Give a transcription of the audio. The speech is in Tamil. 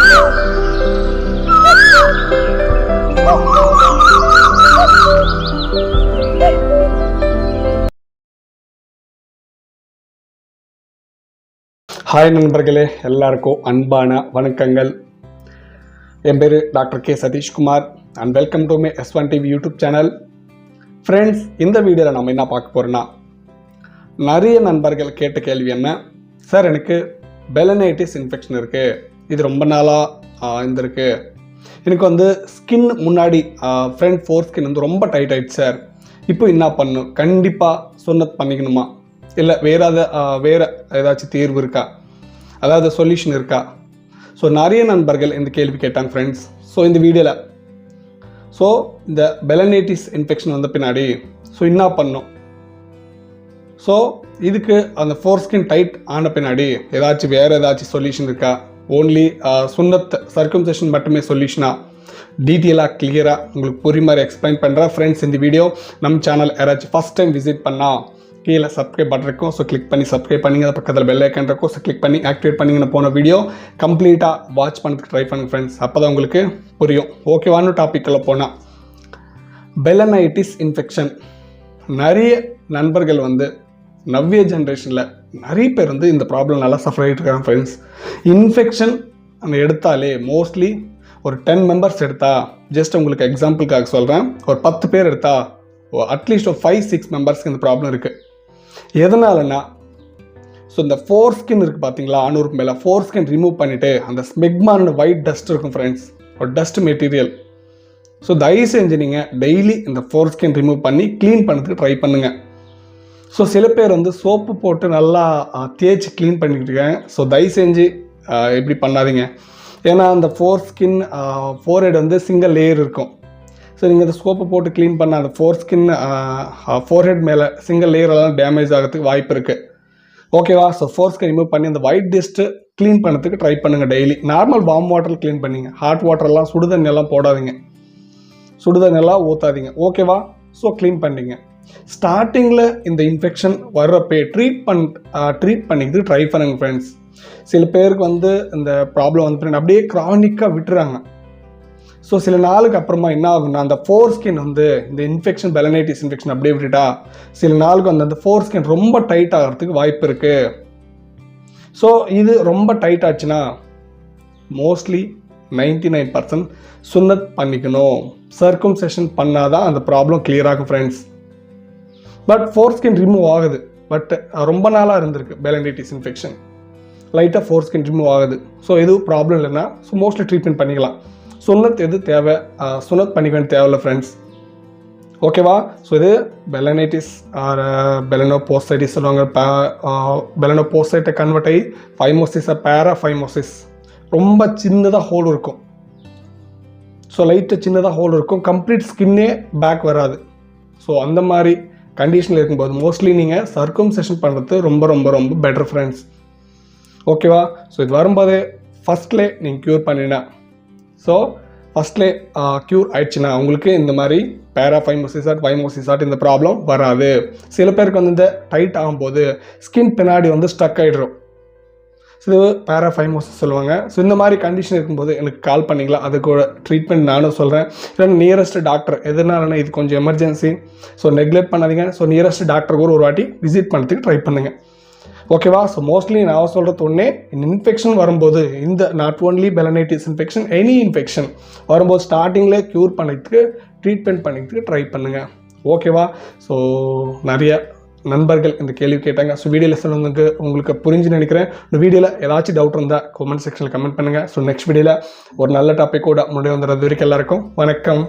ஹாய் நண்பர்களே, எல்லாருக்கும் அன்பான வணக்கங்கள். என் பேர் doctor K Satishkumar and welcome to my S1 TV YouTube channel. Friends, இந்த வீடியோவில் நம்ம என்ன பார்க்க போகிறோன்னா, நிறைய நண்பர்கள் கேட்ட கேள்வி என்ன, சார் எனக்கு பெலனைட்டிஸ் இன்ஃபெக்ஷன் இருக்குது, இது ரொம்ப நாளாக இருந்திருக்கு, எனக்கு ஸ்கின் முன்னாடி ஃப்ரண்ட் ஃபோர் ஸ்கின் ரொம்ப டைட் ஆகிடுச்சு சார், இப்போ என்ன பண்ணணும், கண்டிப்பாக சுன்னத் பண்ணிக்கணுமா, இல்லை வேறு ஏதாச்சும் தீர்வு இருக்கா, அதாவது சொல்யூஷன் இருக்கா? ஸோ நிறைய நண்பர்கள் இந்த கேள்வி கேட்டாங்க ஃப்ரெண்ட்ஸ். ஸோ இந்த வீடியோவில் இந்த பெலனைட்டிஸ் இன்ஃபெக்ஷன் வந்த பின்னாடி என்ன பண்ணணும், ஸோ இதுக்கு அந்த ஃபோர் ஸ்கின் டைட் ஆன பின்னாடி வேறு ஏதாச்சும் சொல்யூஷன் இருக்கா, ஓன்லி சுன்னத் சர்க்கம்சேஷன் மட்டுமே சொல்யூஷனா, டீட்டெயிலாக கிளியராக உங்களுக்கு புரிய மாதிரி எக்ஸ்பிளைன் பண்ணுறேன் ஃப்ரெண்ட்ஸ். இந்த வீடியோ நம்ம சேனல் யாராச்சும் ஃபஸ்ட் டைம் விசிட் பண்ணால் கீழே சப்ஸ்கிரைப் பட்டன் இருக்கும், ஸோ கிளிக் பண்ணி சப்ஸ்கிரைப் பண்ணிங்க. அது பக்கத்தில் பெல் ஐக்கான் இருக்கும், ஸோ கிளிக் பண்ணி ஆக்டிவேட் பண்ணிங்கன்னு போன வீடியோ கம்ப்ளீட்டாக வாட்ச் பண்ணுறதுக்கு ட்ரை பண்ணுங்க ஃப்ரெண்ட்ஸ், அப்போ தான் உங்களுக்கு புரியும். ஓகேவான டாப்பிக்கில் போனால், பெலனைட்டிஸ் இன்ஃபெக்ஷன் நிறைய நண்பர்கள் நவ்ய ஜென்ரேஷனில் நிறைய பேர் இந்த ப்ராப்ளம் நல்லா சஃபர் ஆகிட்டு இருக்காங்க ஃப்ரெண்ட்ஸ். இன்ஃபெக்ஷன் எடுத்தாலே மோஸ்ட்லி ஒரு 10 மெம்பர்ஸ் எடுத்தால், ஜஸ்ட் உங்களுக்கு எக்ஸாம்பிளுக்காக சொல்கிறேன், ஒரு 10 பேர் எடுத்தால் அட்லீஸ்ட் ஒரு 5-6 மெம்பர்ஸ்க்கு இந்த ப்ராப்ளம் இருக்குது. எதனாலன்னா, ஸோ இந்த ஃபோர் ஸ்கின் இருக்குது பார்த்தீங்களா, 600 மேலே ஃபோர் ஸ்கின் ரிமூவ் பண்ணிவிட்டு அந்த ஸ்மெக்மான ஒயிட் டஸ்ட் இருக்கும் ஃப்ரெண்ட்ஸ், ஒரு டஸ்ட் மெட்டீரியல். ஸோ தயவு செஞ்சு நீங்கள் டெய்லி இந்த ஃபோர் ஸ்கின் ரிமூவ் பண்ணி க்ளீன் பண்ணுறதுக்கு ட்ரை பண்ணுங்கள். ஸோ சில பேர் சோப்பு போட்டு நல்லா தேய்ச்சி க்ளீன் பண்ணிக்கிட்டு இருக்காங்க. ஸோ தயவு செஞ்சு எப்படி பண்ணாதீங்க, ஏன்னா அந்த four skin forehead single layer இருக்கும். ஸோ நீங்கள் அந்த சோப்பு போட்டு க்ளீன் பண்ண அந்த ஃபோர்ஹெட் மேலே சிங்கிள் லேயரெல்லாம் டேமேஜ் ஆகிறதுக்கு வாய்ப்பு இருக்குது. ஓகேவா? ஸோ ஃபோர் ஸ்கின் ரிமூவ் பண்ணி அந்த ஒயிட் டஸ்ட்டு க்ளீன் பண்ணுறதுக்கு ட்ரை பண்ணுங்கள் daily. Normal warm water clean பண்ணிங்க, ஹாட் வாட்டர்லாம் சுடுதண்ணெல்லாம் போடாதீங்க, சுடுதண்ணெல்லாம் ஊற்றாதீங்க. ஓகேவா? ஸோ க்ளீன் பண்ணிங்க. ஸ்டார்டிங்கில் இந்த இன்ஃபெக்ஷன் வர்றப்பே ட்ரீட் பண்ணிக்கிட்டு ட்ரை பண்ணுங்க ஃப்ரெண்ட்ஸ். சில பேருக்கு இந்த ப்ராப்ளம் அப்படியே க்ரானிக்காக விட்டுறாங்க. ஸோ சில நாளுக்கு அப்புறமா என்ன ஆகும்னா, அந்த ஃபோர் ஸ்கின் இந்த இன்ஃபெக்ஷன் பெலனைட்டிஸ் இன்ஃபெக்ஷன் அப்படியே விட்டுட்டா சில நாளுக்கு அந்த ஃபோர் ஸ்கின் ரொம்ப டைட் ஆகிறதுக்கு வாய்ப்பு இருக்குது. ஸோ இது ரொம்ப டைட் ஆச்சுன்னா மோஸ்ட்லி 99% சுன்னத் பண்ணிக்கணும், சர்க்கம்சேஷன் பண்ணாதான் அந்த ப்ராப்ளம் கிளியர் ஆகும் friends. But four skin remove ஆகுது, பட் ரொம்ப நாளாக இருந்திருக்கு பெலனைட்டிஸ் இன்ஃபெக்ஷன், லைட்டாக ஃபோர் ஸ்கின் ரிமூவ் ஆகுது. ஸோ எதுவும் ப்ராப்ளம் இல்லைன்னா மோஸ்ட்லி ட்ரீட்மெண்ட் பண்ணிக்கலாம். சுன்னத் எது தேவை, சுன்னத் பண்ணிக்க வேண்டிய தேவையில்லை ஃப்ரெண்ட்ஸ். ஓகேவா? ஸோ இது பெலனைட்டிஸ் ஆர் பெலனோபோஸ்டைட்டிஸ் சொல்லுவாங்க. பெலனோபோஸ்டைட்டை கன்வெர்ட் ஆகி ஃபைமோசிஸ் பேராஃபைமோசிஸ், ரொம்ப சின்னதாக ஹோல் இருக்கும். ஸோ லைட்டாக சின்னதாக ஹோல் இருக்கும், கம்ப்ளீட் ஸ்கின்னே பேக் வராது. ஸோ அந்த மாதிரி கண்டிஷனில் இருக்கும்போது மோஸ்ட்லி நீங்கள் சர்க்கம்சேஷன் பண்ணுறது ரொம்ப ரொம்ப ரொம்ப பெட்டர் ஃப்ரெண்ட்ஸ். ஓகேவா? ஸோ இது வரும்போது ஃபஸ்ட்லே நீங்கள் க்யூர் பண்ணினா, ஸோ ஃபஸ்ட்லே க்யூர் ஆயிடுச்சுன்னா உங்களுக்கு இந்த மாதிரி பேராஃபைமோசிஸ் ஃபைமோசிஸ் இந்த ப்ராப்ளம் வராது. சில பேருக்கு இந்த டைட் ஆகும்போது ஸ்கின் பின்னாடி ஸ்டக் ஆகிடும், இது பேராஃபைமோசிஸ் சொல்லுவாங்க. ஸோ இந்த மாதிரி கண்டிஷன் இருக்கும்போது எனக்கு கால் பண்ணிக்கலாம், அதுக்கு ட்ரீட்மெண்ட் நானும் சொல்கிறேன். இல்லைன்னா நியரஸ்ட் டாக்டர், எதனாலனா இது கொஞ்சம் எமர்ஜென்சி, ஸோ நெக்லெக்ட் பண்ணாதீங்க. ஸோ நியரஸ்ட் டாக்டர் கூட ஒரு வாட்டி விசிட் பண்ணுறதுக்கு ட்ரை பண்ணுங்கள். ஓகேவா? ஸோ மோஸ்ட்லி நான் சொல்கிறது ஒன்றே, இந்த இன்ஃபெக்ஷன் வரும்போது இந்த not only balanitis infection, any infection வரும்போது ஸ்டார்டிங்கில் க்யூர் பண்ணிக்கிறதுக்கு ட்ரீட்மெண்ட் பண்ணிக்கிறதுக்கு ட்ரை பண்ணுங்கள். ஓகேவா? ஸோ நிறைய நண்பர்கள் இந்த கேள்வி கேட்டாங்க. ஸோ வீடியோவில் சொல்லுங்க, உங்களுக்கு புரிஞ்சு நினைக்கிறேன். இந்த வீடியோவில் ஏதாச்சும் டவுட் இருந்தால் கமெண்ட் செக்ஷனில் கமெண்ட் பண்ணுங்கள். ஸோ நெக்ஸ்ட் வீடியோவில் ஒரு நல்ல டாபிக் கூட முடிவு வந்துடுறது வரைக்கும் எல்லாருக்கும் வணக்கம்.